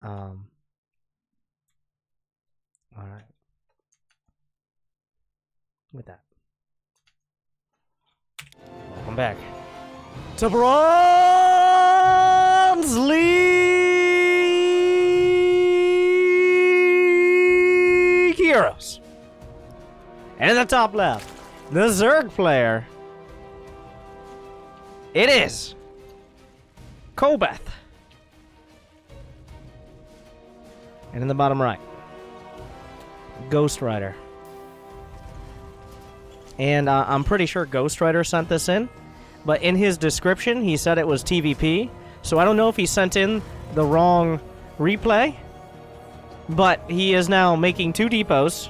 Alright. With that. Welcome back to Bronze League Heroes. And in the top left, the Zerg player. It is Kobeth. And in the bottom right, Ghostwriter. And I'm pretty sure Ghostwriter sent this in, but in his description, he said it was TVP, so I don't know if he sent in the wrong replay, but he is now making 2 depots,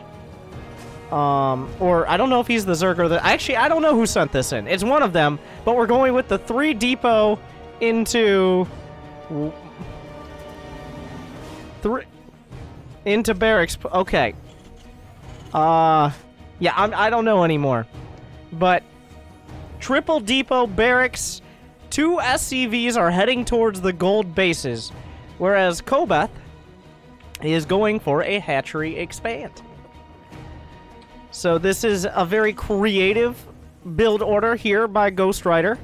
or I don't know if he's the Zerg or the... Actually, I don't know who sent this in. It's one of them, but we're going with the 3 depot into... into barracks. Okay. Yeah, I don't know anymore. But triple depot barracks, 2 SCVs are heading towards the gold bases, whereas Kobeth is going for a hatchery expand. So this is a very creative build order here by Ghostwriter,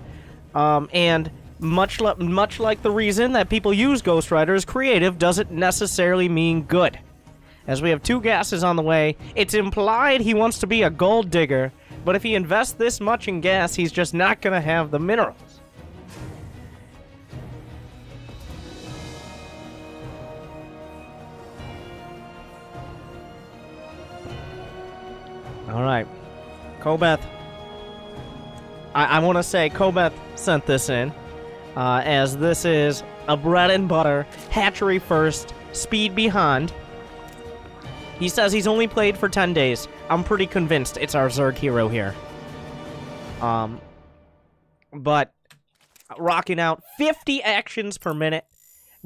and much like the reason that people use Ghostwriter is creative doesn't necessarily mean good. As we have 2 gases on the way, it's implied he wants to be a gold digger, but if he invests this much in gas, he's just not going to have the minerals. Alright. Kobeth. I want to say Kobeth sent this in, as this is a bread and butter, hatchery first, speed behind. He says he's only played for 10 days. I'm pretty convinced it's our Zerg hero here. But rocking out 50 actions per minute.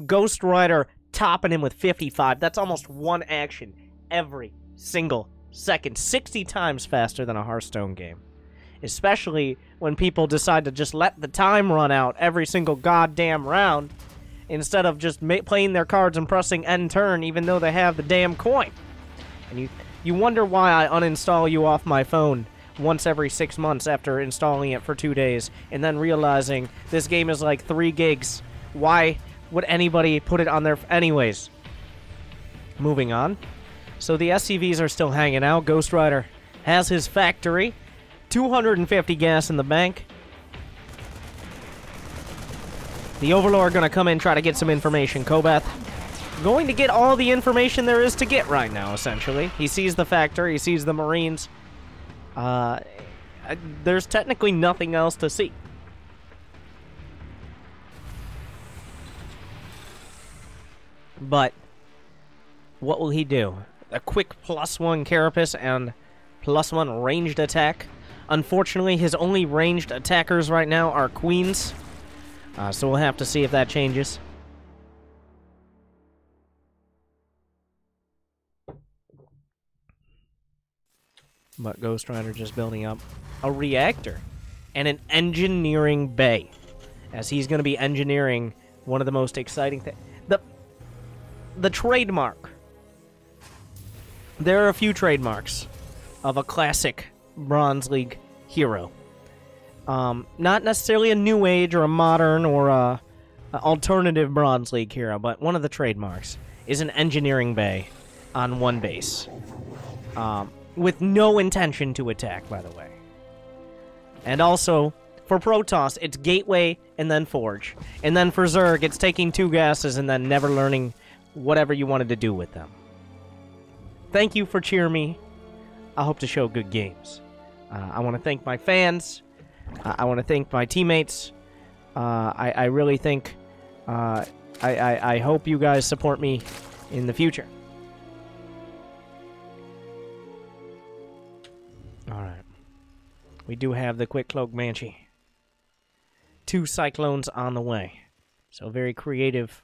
Ghostwriter topping him with 55. That's almost 1 action every single second. 60 times faster than a Hearthstone game. Especially when people decide to just let the time run out every single goddamn round, instead of just playing their cards and pressing end turn even though they have the damn coin. And you wonder why I uninstall you off my phone once every 6 months after installing it for 2 days, and then realizing this game is like 3 gigs. Why would anybody put it on there anyways? Moving on. So the SCVs are still hanging out. Ghostwriter has his factory. 250 gas in the bank. The Overlord gonna come in and try to get some information. Kobeth going to get all the information there is to get right now, essentially. He sees the factory, he sees the Marines. There's technically nothing else to see. But what will he do? A quick +1 Carapace and +1 ranged attack. Unfortunately, his only ranged attackers right now are Queens. So we'll have to see if that changes. But Ghostwriter just building up a reactor and an engineering bay, as he's going to be engineering one of the most exciting things. The trademark. There are a few trademarks of a classic Bronze League hero. Not necessarily a new age or a modern or a alternative Bronze League hero, but one of the trademarks is an engineering bay on 1 base. With no intention to attack, by the way. And also, for Protoss, it's Gateway and then Forge. And then for Zerg, it's taking 2 gases and then never learning whatever you wanted to do with them. Thank you for cheering me. I hope to show good games. I want to thank my fans. I want to thank my teammates. I really think... I hope you guys support me in the future. Alright. We do have the Quick Cloak Banshee. 2 Cyclones on the way. So very creative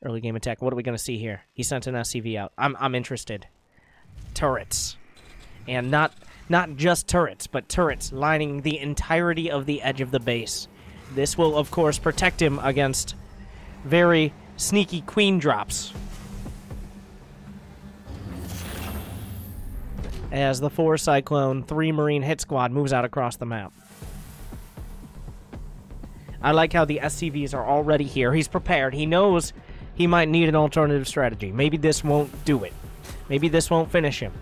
early game attack. What are we going to see here? He sent an SCV out. I'm interested. Turrets. And not just turrets, but turrets lining the entirety of the edge of the base. This will, of course, protect him against very sneaky queen drops as the 4 Cyclone, 3 Marine hit squad moves out across the map. I like how the SCVs are already here. He's prepared. He knows he might need an alternative strategy. Maybe this won't do it. Maybe this won't finish him.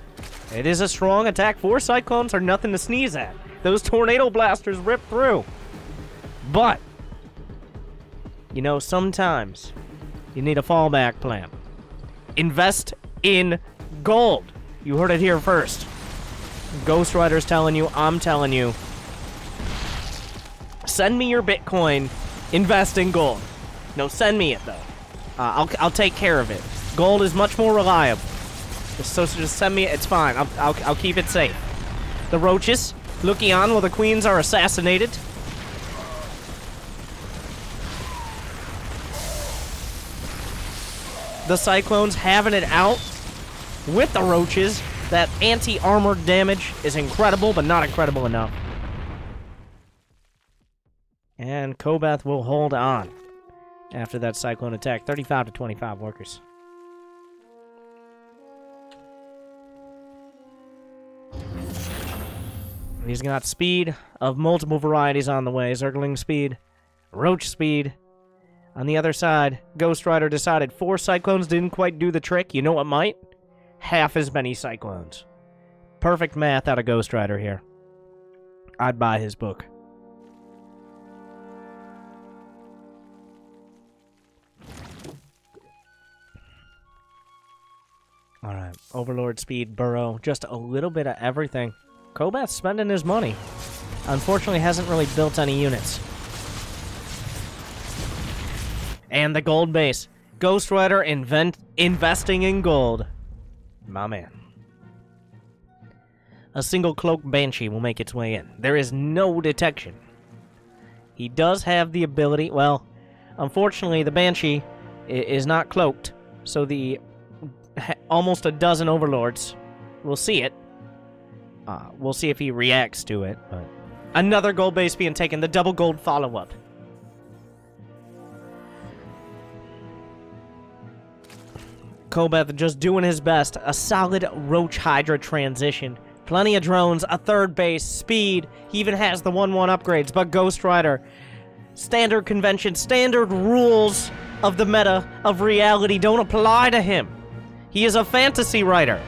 It is a strong attack. 4 Cyclones are nothing to sneeze at. Those tornado blasters rip through. But, you know, sometimes you need a fallback plan. Invest in gold. You heard it here first. Ghostwriter's telling you, I'm telling you. Send me your Bitcoin. Invest in gold. No, send me it, though. I'll take care of it. Gold is much more reliable. So just send me it. It's fine. I'll keep it safe. The roaches looking on while the queens are assassinated. The Cyclones having it out with the roaches. That anti-armor damage is incredible, but not incredible enough. And Kobeth will hold on after that Cyclone attack. 35 to 25 workers. He's got speed of multiple varieties on the way. Zergling speed, roach speed. On the other side, Ghostwriter decided 4 Cyclones didn't quite do the trick. You know what might? Half as many Cyclones. Perfect math out of Ghostwriter here. I'd buy his book. Alright, Overlord speed, burrow, just a little bit of everything. Kobeth's spending his money. Unfortunately, hasn't really built any units. And the gold base. Ghostwriter investing in gold. My man. A single cloak Banshee will make its way in. There is no detection. He does have the ability... Well, unfortunately, the Banshee is not cloaked. So the almost a dozen Overlords will see it. We'll see if he reacts to it. But another gold base being taken. The double gold follow-up. Kobeth just doing his best. A solid Roach Hydra transition. Plenty of drones, a third base, speed. He even has the 1-1 upgrades. But Ghostwriter, standard convention, standard rules of the meta of reality don't apply to him. He is a fantasy writer.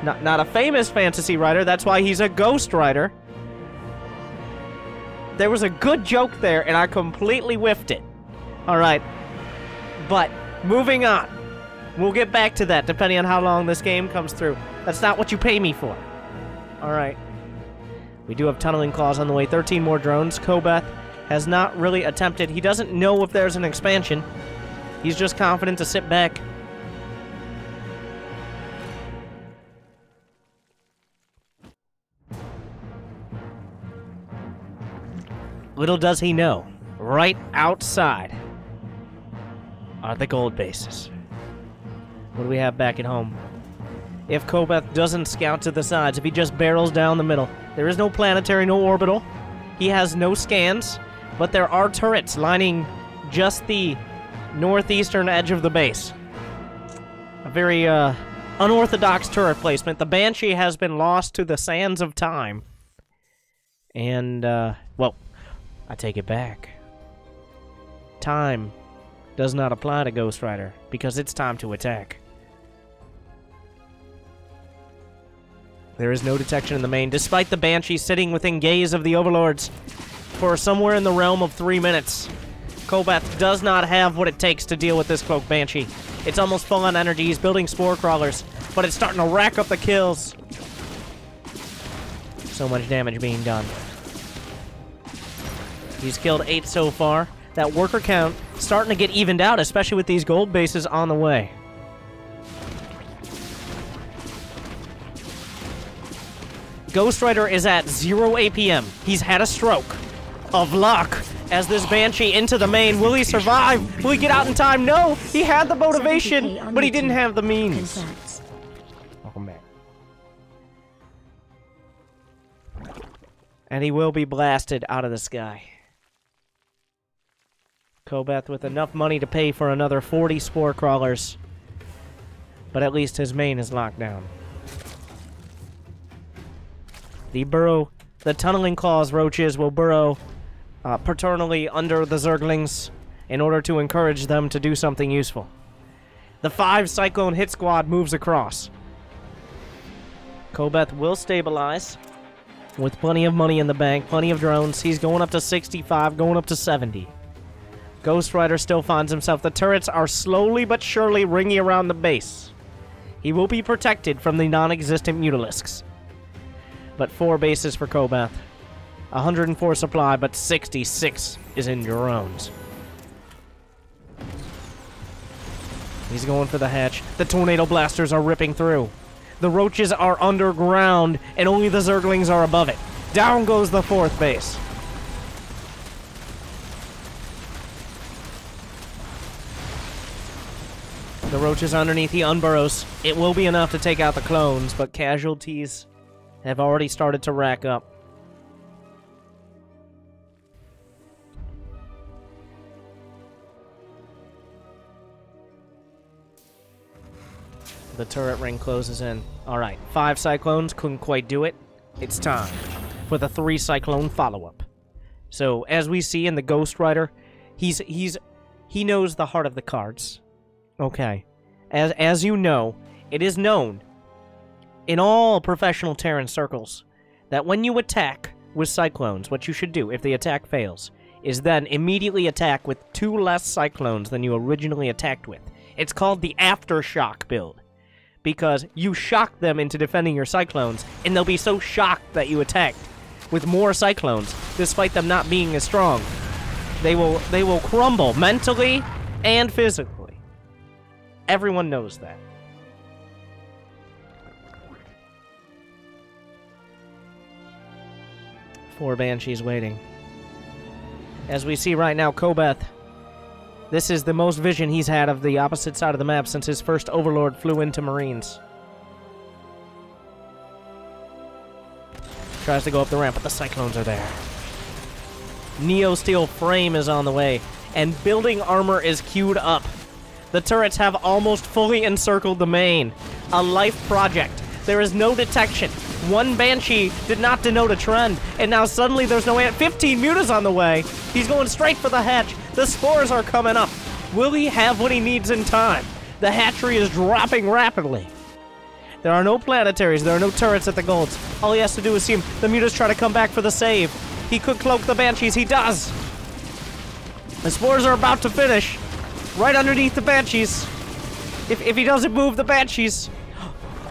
Not a famous fantasy writer. That's why he's a Ghostwriter. There was a good joke there, and I completely whiffed it. Alright. But, moving on. We'll get back to that, depending on how long this game comes through. That's not what you pay me for. Alright. We do have tunneling claws on the way. 13 more drones. Kobeth has not really attempted. He doesn't know if there's an expansion. He's just confident to sit back. Little does he know, right outside are the gold bases. What do we have back at home? If Kobeth doesn't scout to the sides, if he just barrels down the middle, there is no planetary, no orbital. He has no scans, but there are turrets lining just the northeastern edge of the base. A very unorthodox turret placement. The Banshee has been lost to the sands of time. And, well, I take it back. Time does not apply to Ghostwriter, because it's time to attack. There is no detection in the main, despite the Banshee sitting within gaze of the Overlords for somewhere in the realm of 3 minutes. Kobeth does not have what it takes to deal with this Cloak Banshee. It's almost full on energy. He's building Spore Crawlers, but it's starting to rack up the kills. So much damage being done. He's killed 8 so far. That worker count starting to get evened out, especially with these gold bases on the way. Ghostwriter is at 0 APM. He's had a stroke of luck as this Banshee into the main. Will he survive? Will he get out in time? No! He had the motivation, but he didn't have the means. Welcome back. And he will be blasted out of the sky. Kobeth with enough money to pay for another 40 Spore Crawlers. But at least his main is locked down. The tunneling claws roaches will burrow paternally under the Zerglings in order to encourage them to do something useful. The 5 Cyclone hit squad moves across. Kobeth will stabilize with plenty of money in the bank, plenty of drones. He's going up to 65, going up to 70. Ghostwriter still finds himself. The turrets are slowly but surely ringing around the base. He will be protected from the non-existent Mutalisks. But 4 bases for Kobeth. 104 supply, but 66 is in drones. He's going for the hatch. The tornado blasters are ripping through. The roaches are underground, and only the Zerglings are above it. Down goes the 4th base. The roaches underneath the unburrows. It will be enough to take out the clones, but casualties have already started to rack up. The turret ring closes in. Alright, 5 Cyclones, couldn't quite do it. It's time for the 3 Cyclone follow-up. So, as we see in the Ghostwriter, he knows the heart of the cards. Okay. As you know, it is known in all professional Terran circles that when you attack with Cyclones, what you should do if the attack fails is then immediately attack with 2 less Cyclones than you originally attacked with. It's called the Aftershock build, because you shock them into defending your Cyclones, and they'll be so shocked that you attacked with more Cyclones, despite them not being as strong. They will crumble mentally and physically. Everyone knows that. Four Banshees waiting. As we see right now, Kobeth, this is the most vision he's had of the opposite side of the map since his first Overlord flew into Marines. Tries to go up the ramp, but the Cyclones are there. Neo Steel Frame is on the way, and building armor is queued up. The turrets have almost fully encircled the main. A life project. There is no detection. 1 Banshee did not denote a trend, and now suddenly there's no 15 mutas on the way. He's going straight for the hatch. The spores are coming up. Will he have what he needs in time? The hatchery is dropping rapidly. There are no planetaries. There are no turrets at the golds. All he has to do is see him. The mutas try to come back for the save. He could cloak the Banshees. He does. The spores are about to finish. Right underneath the Banshees. If he doesn't move the Banshees...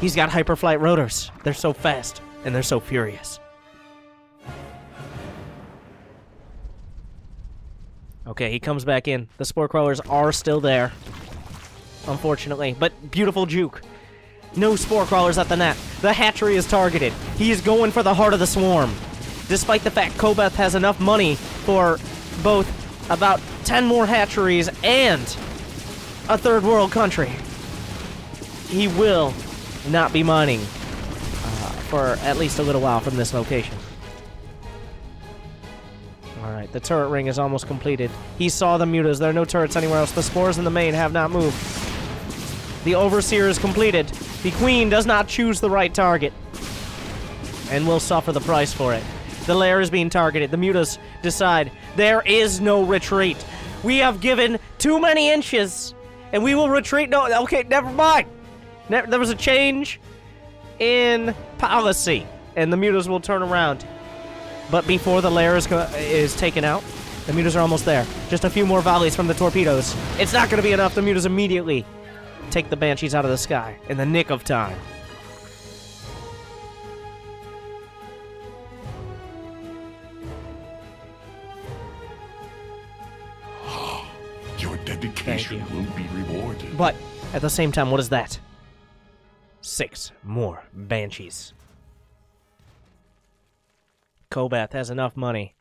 He's got hyperflight rotors. They're so fast, and they're so furious. Okay, he comes back in. The Spore Crawlers are still there, unfortunately, but beautiful juke. No Spore Crawlers at the net. The hatchery is targeted. He is going for the heart of the swarm. Despite the fact Kobeth has enough money for both about 10 more hatcheries and a third world country. He will not be mining for at least a little while from this location. Alright, the turret ring is almost completed. He saw the mutas. There are no turrets anywhere else. The spores in the main have not moved. The Overseer is completed. The Queen does not choose the right target and will suffer the price for it. The lair is being targeted. The mutas decide there is no retreat. We have given too many inches and we will retreat. No, okay, never mind. There was a change in policy, and the mutas will turn around. But before the lair is taken out, the mutas are almost there. Just a few more volleys from the torpedoes. It's not going to be enough. The mutas immediately take the Banshees out of the sky in the nick of time. Your dedication will be rewarded. But at the same time, what is that? 6 more Banshees. Kobeth has enough money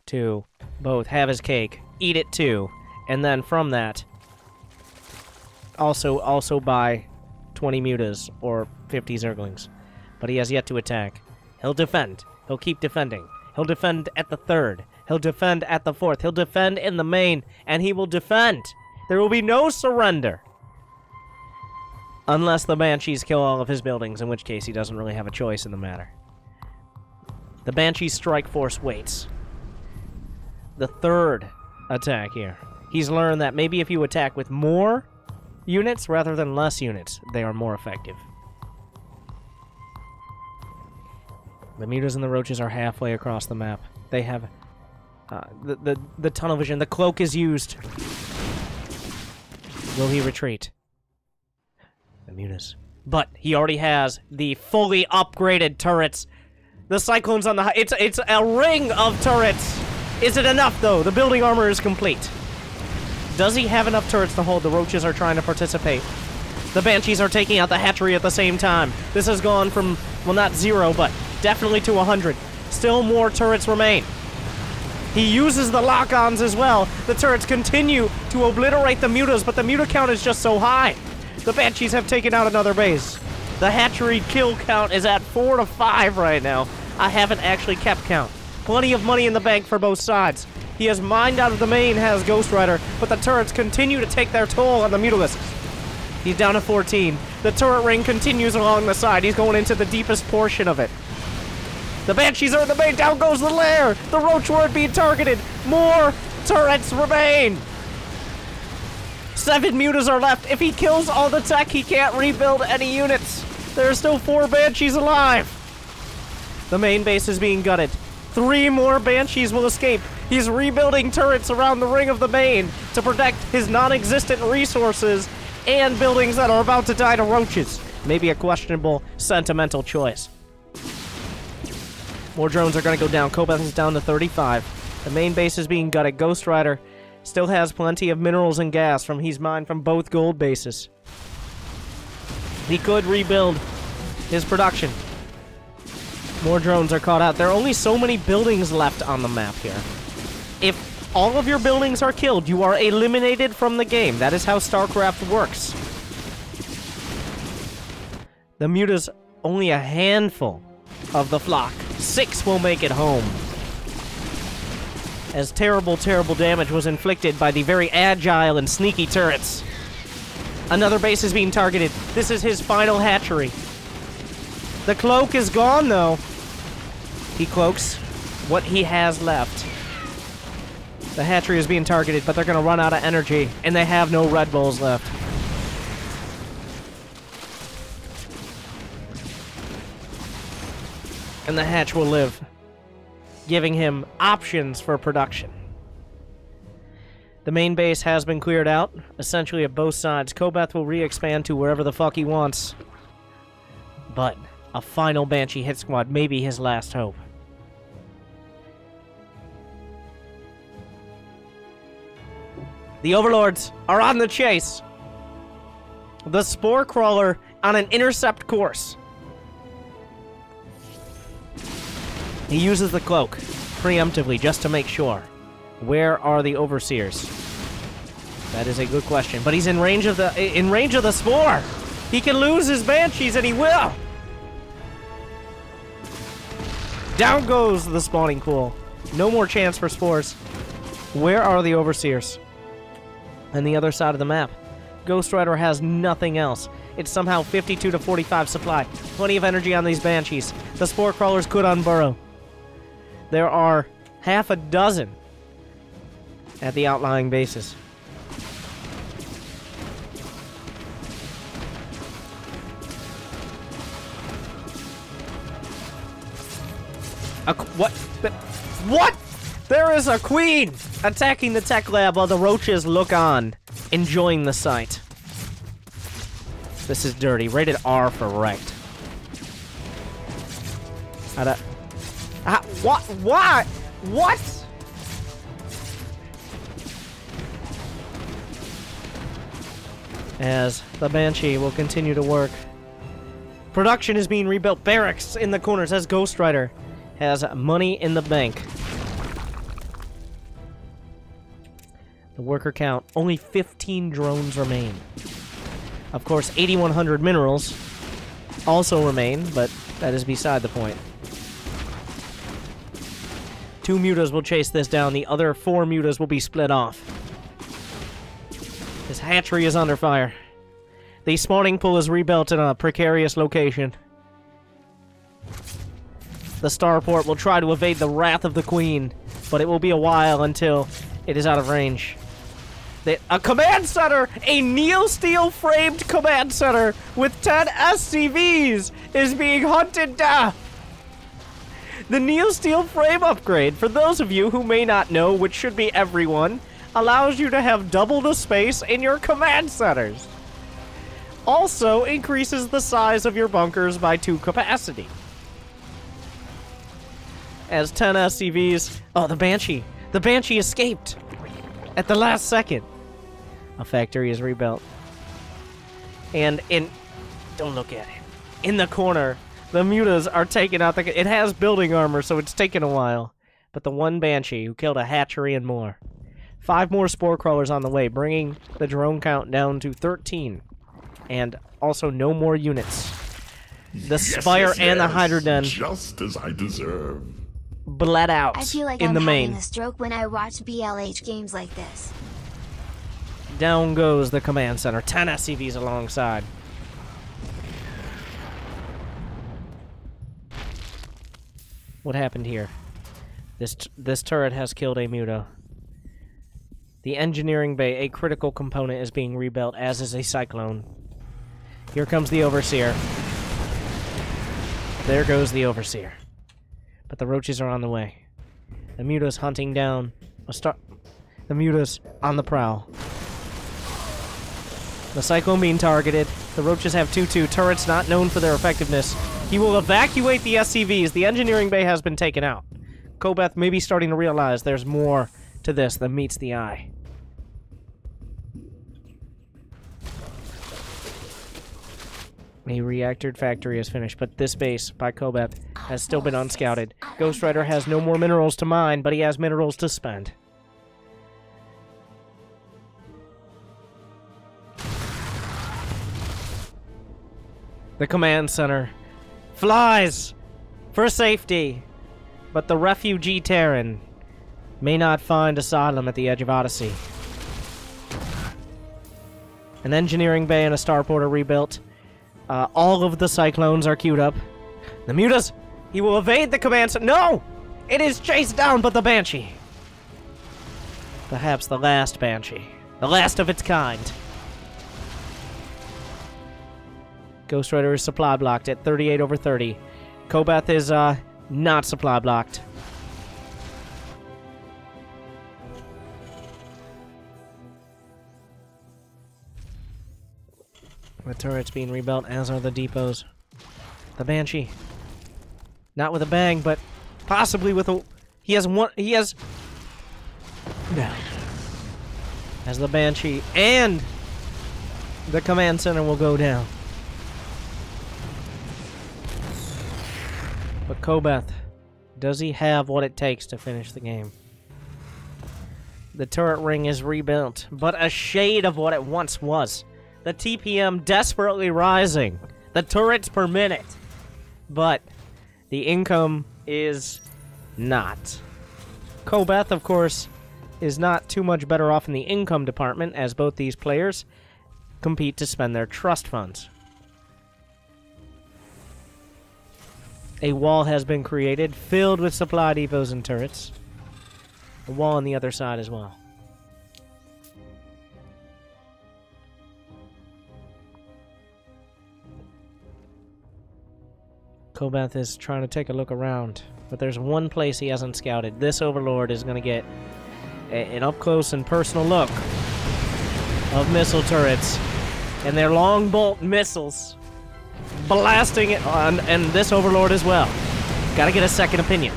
to both have his cake, eat it too, and then from that, also buy 20 mutas or 50 Zerglings. But he has yet to attack. He'll defend. He'll keep defending. He'll defend at the 3rd. He'll defend at the 4th. He'll defend in the main, and he will defend. There will be no surrender. Unless the Banshees kill all of his buildings, in which case he doesn't really have a choice in the matter. The Banshee's strike force waits. The third attack here. He's learned that maybe if you attack with more units rather than less units, they are more effective. The mutas and the roaches are halfway across the map. They have the tunnel vision. The cloak is used. Will he retreat? The mutas. But he already has the fully upgraded turrets. The Cyclone's on the it's a ring of turrets. Is it enough, though? The building armor is complete. Does he have enough turrets to hold? The roaches are trying to participate. The Banshees are taking out the hatchery at the same time. This has gone from, well, not 0, but definitely to 100. Still more turrets remain. He uses the lock-ons as well. The turrets continue to obliterate the mutas, but the muta count is just so high. The Banshees have taken out another base. The hatchery kill count is at 4 to 5 right now. I haven't actually kept count. Plenty of money in the bank for both sides. He has mined out of the main, has Ghostwriter, but the turrets continue to take their toll on the mutalisks. He's down to 14. The turret ring continues along the side. He's going into the deepest portion of it. The Banshees are in the main. Down goes the lair. The roach ward being targeted. More turrets remain. 7 mutas are left. If he kills all the tech, he can't rebuild any units. There are still 4 Banshees alive. The main base is being gutted. 3 more Banshees will escape. He's rebuilding turrets around the ring of the main to protect his non-existent resources and buildings that are about to die to roaches. Maybe a questionable, sentimental choice. More drones are going to go down. Kobeth is down to 35. The main base is being gutted. Ghostwriter still has plenty of minerals and gas from he's mined from both gold bases. He could rebuild his production. More drones are caught out. There are only so many buildings left on the map here. If all of your buildings are killed, you are eliminated from the game. That is how StarCraft works. The mutas, only a handful of the flock. 6 will make it home. As terrible, terrible damage was inflicted by the very agile and sneaky turrets. Another base is being targeted. This is his final hatchery. The cloak is gone, though. He cloaks what he has left. The hatchery is being targeted, but they're going to run out of energy, and they have no Red Bulls left. And the hatch will live, giving him options for production. The main base has been cleared out, essentially at both sides. Kobeth will re-expand to wherever the fuck he wants. But a final Banshee hit squad may be his last hope. The Overlords are on the chase. The Spore Crawler on an intercept course. He uses the cloak preemptively just to make sure. Where are the Overseers? That is a good question. But he's in range of the Spore. He can lose his Banshees, and he will. Down goes the spawning pool. No more chance for Spores. Where are the Overseers? On the other side of the map. Ghostwriter has nothing else. It's somehow 52 to 45 supply. Plenty of energy on these Banshees. The Spore Crawlers could unburrow. There are half a dozen at the outlying bases. What? What? There is a queen attacking the tech lab while the roaches look on, enjoying the sight. This is dirty. Rated R for wrecked. What? What? What? As the Banshee will continue to work. Production is being rebuilt. Barracks in the corners as Ghostwriter has money in the bank. The worker count, only 15 drones remain. Of course, 8,100 minerals also remain, but that is beside the point. 2 mutas will chase this down. The other 4 mutas will be split off. His hatchery is under fire. The spawning pool is rebuilt in a precarious location. The starport will try to evade the wrath of the queen, but it will be a while until it is out of range. A command center, a Neo-Steel framed command center with 10 SCVs is being hunted down. The Neo-Steel frame upgrade, for those of you who may not know, which should be everyone, allows you to have double the space in your command centers. Also increases the size of your bunkers by 2 capacity. As 10 SCVs... Oh, the Banshee. The Banshee escaped at the last second. A factory is rebuilt. And in... Don't look at it. In the corner, the mutas are taking out the... It has building armor, so it's taken a while. But the one Banshee who killed a hatchery and more. 5 more spore crawlers on the way, bringing the drone count down to 13. And also no more units. The Spire and the Hydroden... Just as I deserve. Bled out I feel like in I'm the main. having a stroke when I watch BLH games like this. Down goes the command center. 10 SCVs alongside. What happened here? This turret has killed a muto. The engineering bay, a critical component, is being rebuilt, as is a cyclone. Here comes the Overseer. There goes the Overseer. But the roaches are on the way. The muta's hunting down the muta's on the prowl. The cyclone being targeted. The roaches have 2-2. Turrets not known for their effectiveness. He will evacuate the SCVs. The engineering bay has been taken out. Kobeth may be starting to realize there's more to this than meets the eye. A reactor factory is finished, but this base by Kobeth has still been unscouted. Ghostwriter has no more minerals to mine, but he has minerals to spend. The command center flies for safety, but the refugee Terran may not find asylum at the edge of Odyssey. An engineering bay and a starport are rebuilt. All of the cyclones are queued up. The mutas! He will evade the command center. No! It is chased down, but the Banshee. Perhaps the last Banshee. The last of its kind. Ghostwriter is supply blocked at 38/30. Kobeth is, not supply blocked. The turret's being rebuilt, as are the depots. The Banshee. Not with a bang, but possibly with a... He has... No. As the Banshee and the command center will go down. But Kobeth, does he have what it takes to finish the game? The turret ring is rebuilt, but a shade of what it once was. The TPM desperately rising. The turrets per minute. But the income is not. Kobeth, of course, is not too much better off in the income department, as both these players compete to spend their trust funds. A wall has been created, filled with supply depots and turrets. A wall on the other side as well. Kobeth is trying to take a look around, but there's one place he hasn't scouted. This Overlord is going to get an up-close and personal look of missile turrets and their long bolt missiles blasting it on, and this Overlord as well. Gotta get a second opinion.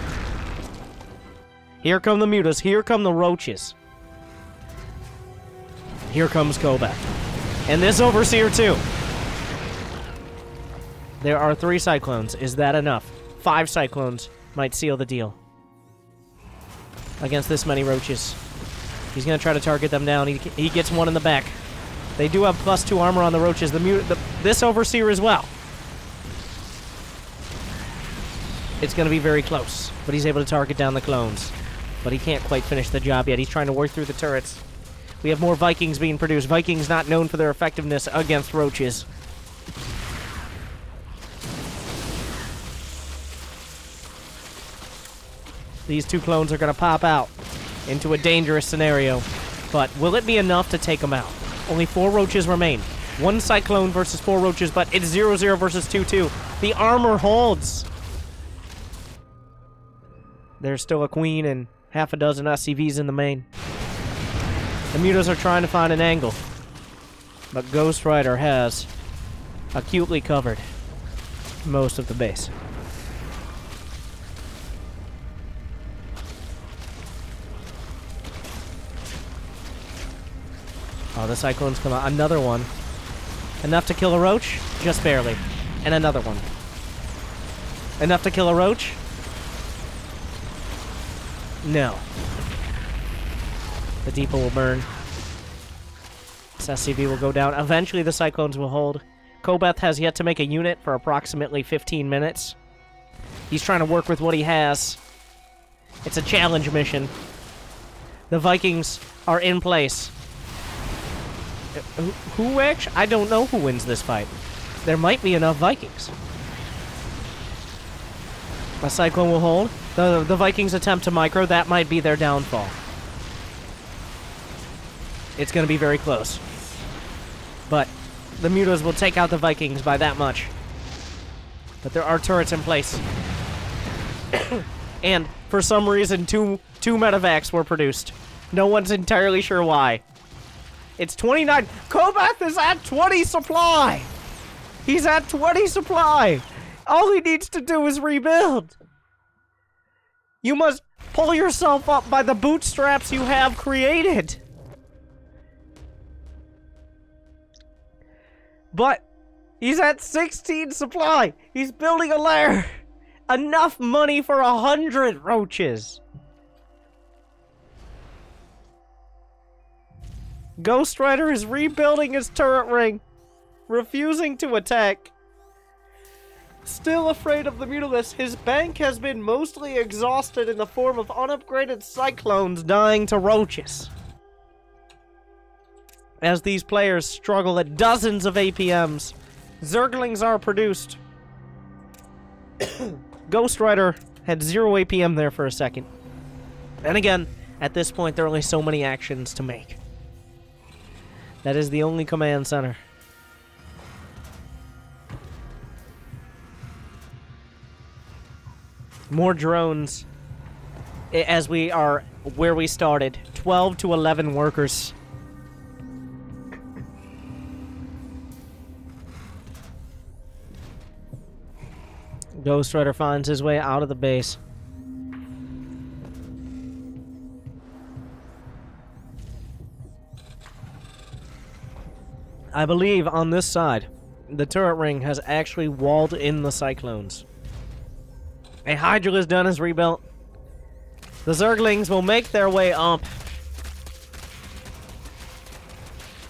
Here come the mutas. Here come the roaches. Here comes Kobeth. And this Overseer too. There are 3 cyclones. Is that enough? 5 cyclones might seal the deal. Against this many roaches. He's going to try to target them down. He gets one in the back. They do have +2 armor on the roaches. This Overseer as well. It's going to be very close. But he's able to target down the clones. But he can't quite finish the job yet. He's trying to work through the turrets. We have more Vikings being produced. Vikings not known for their effectiveness against roaches. These two clones are going to pop out into a dangerous scenario. But will it be enough to take them out? Only 4 roaches remain. 1 Cyclone versus 4 roaches, but it's 0-0 versus 2-2. The armor holds. There's still a queen and half a dozen SCVs in the main. The mutas are trying to find an angle. But Ghostwriter has acutely covered most of the base. Oh, the Cyclones come out. Another one. Enough to kill a roach? Just barely. And another one. Enough to kill a roach? No. The depot will burn. This SCV will go down. Eventually the Cyclones will hold. Kobeth has yet to make a unit for approximately 15 minutes. He's trying to work with what he has. It's a challenge mission. The Vikings are in place. Who actually? I don't know who wins this fight. There might be enough Vikings. A Cyclone will hold. The Vikings attempt to micro. That might be their downfall. It's going to be very close. But the mutas will take out the Vikings by that much. But there are turrets in place. And for some reason, two medevacs were produced. No one's entirely sure why. It's 29. Kobeth is at 20 supply. He's at 20 supply. All he needs to do is rebuild. You must pull yourself up by the bootstraps you have created. But he's at 16 supply. He's building a lair. Enough money for 100 roaches. Ghostwriter is rebuilding his turret ring, refusing to attack. Still afraid of the Mutalisk, his bank has been mostly exhausted in the form of unupgraded Cyclones dying to roaches. As these players struggle at dozens of APMs, Zerglings are produced. Ghostwriter had 0 APM there for a second. And again, at this point, there are only so many actions to make. That is the only command center. More drones, as we are where we started. 12 to 11 workers. Ghostwriter finds his way out of the base. I believe on this side, the turret ring has actually walled in the Cyclones. A Hydra is done as rebuilt. The Zerglings will make their way up.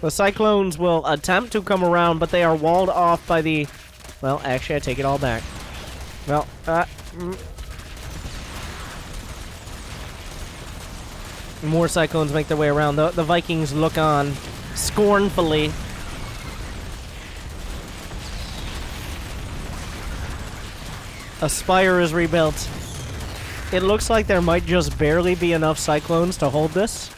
The Cyclones will attempt to come around, but they are walled off by the... Well, actually, I take it all back. Well, more Cyclones make their way around. The Vikings look on scornfully. A spire is rebuilt. It looks like there might just barely be enough Cyclones to hold this.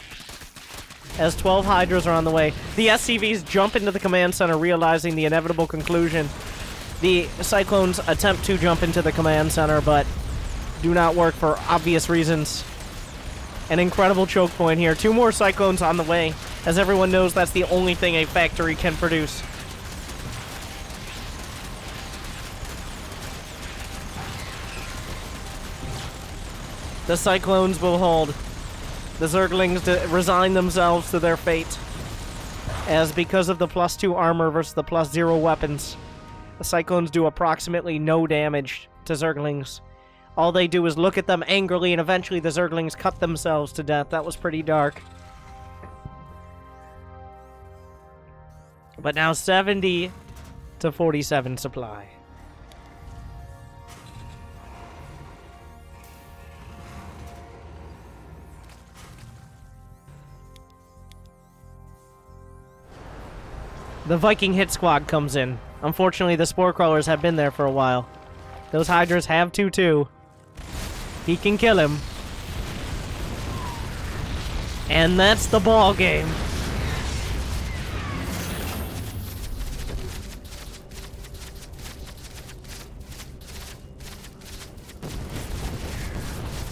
As 12 Hydras are on the way, the SCVs jump into the command center, realizing the inevitable conclusion. The Cyclones attempt to jump into the command center, but do not work for obvious reasons. An incredible choke point here. 2 more Cyclones on the way. As everyone knows, that's the only thing a factory can produce. The Cyclones will hold. The Zerglings resign themselves to their fate. As because of the +2 armor versus the +0 weapons, the Cyclones do approximately no damage to Zerglings. All they do is look at them angrily, and eventually the Zerglings cut themselves to death. That was pretty dark. But now 70 to 47 supply. The Viking hit squad comes in. Unfortunately, the Spore Crawlers have been there for a while. Those Hydras have 2-2. He can kill him. And that's the ball game.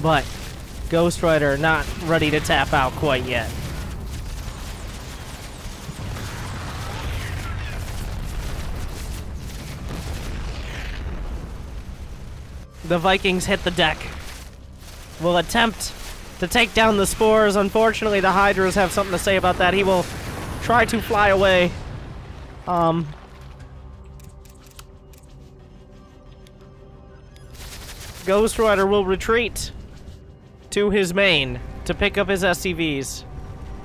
But Ghostwriter not ready to tap out quite yet. The Vikings hit the deck. Will attempt to take down the spores. Unfortunately, the Hydras have something to say about that. He will try to fly away. Ghostwriter will retreat to his main to pick up his SCVs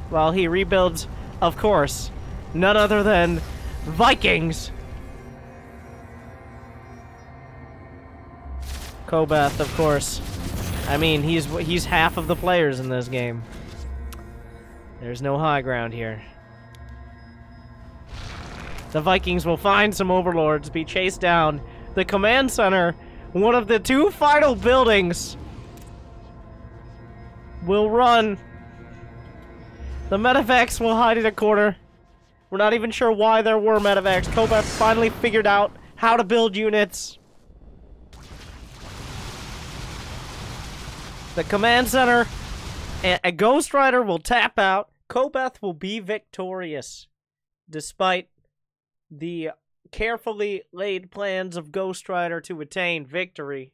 while he rebuilds, of course, none other than Vikings. Kobeth, of course. I mean, he's half of the players in this game. There's no high ground here. The Vikings will find some overlords, be chased down. The command center, one of the two final buildings, will run. The medevacs will hide in a corner. We're not even sure why there were medevacs. Kobeth finally figured out how to build units. The command center and a Ghostwriter will tap out. Kobeth will be victorious, despite the carefully laid plans of Ghostwriter to attain victory.